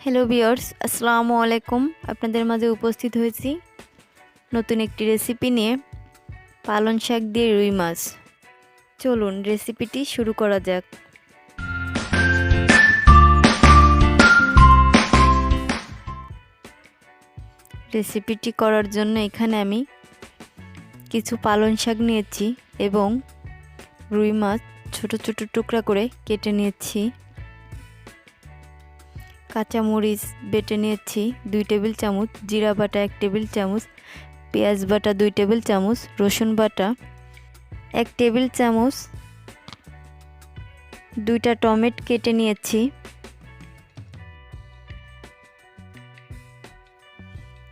Hello viewers, আসসালামু আলাইকুম। আপনাদের মাঝে উপস্থিত হয়েছি নতুন একটি রেসিপি নিয়ে, পালং শাক দিয়ে রুই মাছ। চলুন রেসিপিটি শুরু করা যাক। রেসিপিটি করার জন্য এখানে আমি কিছু পালং শাক নিয়েছি এবং রুই মাছ ছোট ছোট টুকরা করে কেটে নিয়েছি। কাঁচামরিচ বেটে নিয়েছি 2 টেবিল চামচ, জিরা বাটা 1 টেবিল চামচ, পেঁয়াজ বাটা 2 টেবিল চামচ, রসুন বাটা 1 টেবিল চামচ, 2টা টমেটো কেটে নিয়েছি,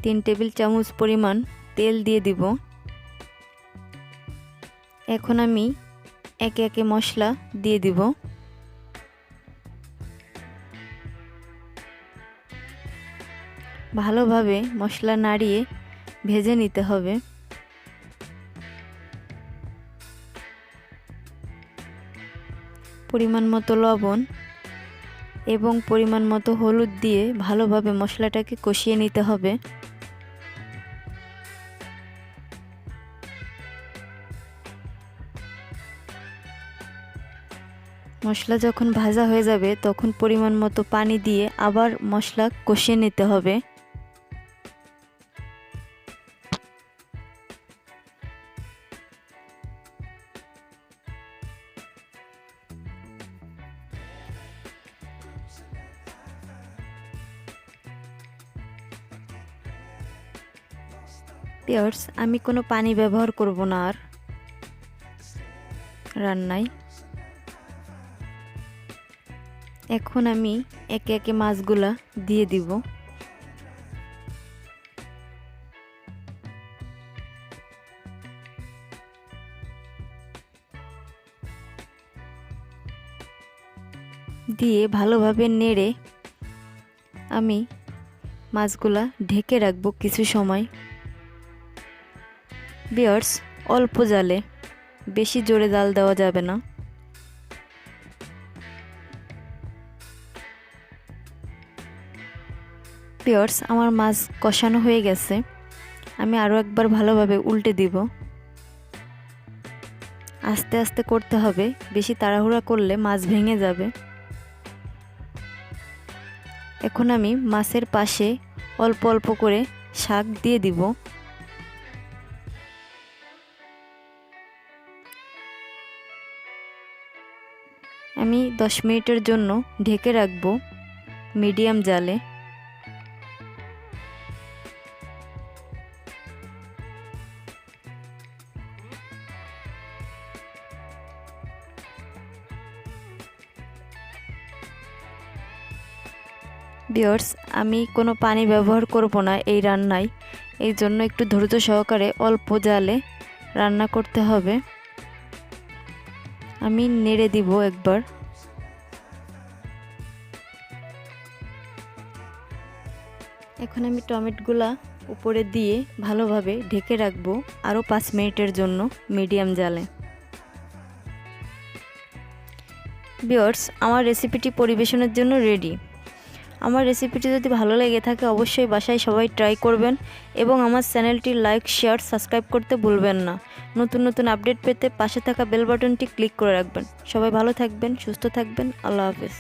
3 টেবিল চামচ পরিমাণ তেল দিয়ে দিব। এখন আমি একে একে মশলা দিয়ে দিব। ভালোভাবে মশলা নাড়িয়ে ভেজে নিতে হবে। পরিমাণ মতো লবণ এবং পরিমাণ মতো হলুদ দিয়ে ভালোভাবে মশলাটাকে কষিয়ে নিতে হবে। মশলা যখন ভাজা হয়ে যাবে তখন পরিমাণ মতো পানি দিয়ে আবার মশলা কষিয়ে নিতে হবে। ভিউয়ার্স, আমি কোনো পানি ব্যবহার করব না আর রান্নায়। এখন আমি একে একে মাছগুলা দিয়ে দিব। দিয়ে ভালোভাবে নেড়ে আমি মাছগুলা ঢেকে রাখবো কিছু সময়। ভিউয়ার্স, অল্প জালে, বেশি জোরে জাল দেওয়া যাবে না। ভিউয়ার্স, আমার মাছ কষানো হয়ে গেছে। আমি আরও একবার ভালোভাবে উল্টে দিব। আস্তে আস্তে করতে হবে, বেশি তাড়াহুড়া করলে মাছ ভেঙে যাবে। এখন আমি মাছের পাশে অল্প অল্প করে শাক দিয়ে দিব। আমি 10 মিনিটের জন্য ঢেকে রাখবো মিডিয়াম জালে। ভিউয়ার্স, আমি কোনো পানি ব্যবহার করব না এই রান্নায়, এই জন্য একটু ধৈর্য সহকারে অল্প জালে রান্না করতে হবে। আমি নেড়ে দিব একবার। এখন আমি টমেটোগুলা উপরে দিয়ে ভালোভাবে ঢেকে রাখবো আরও 5 মিনিটের জন্য মিডিয়াম জালে। ভিউয়ার্স, আমার রেসিপিটি পরিবেশনের জন্য রেডি। আমার রেসিপিটি যদি ভালো লেগে থাকে অবশ্যই বাসায় সবাই ট্রাই করবেন এবং আমার চ্যানেলটি লাইক, শেয়ার, সাবস্ক্রাইব করতে ভুলবেন না। নতুন নতুন আপডেট পেতে পাশে থাকা বেল বাটনটি ক্লিক করে রাখবেন। সবাই ভালো থাকবেন, সুস্থ থাকবেন। আল্লাহ হাফেজ।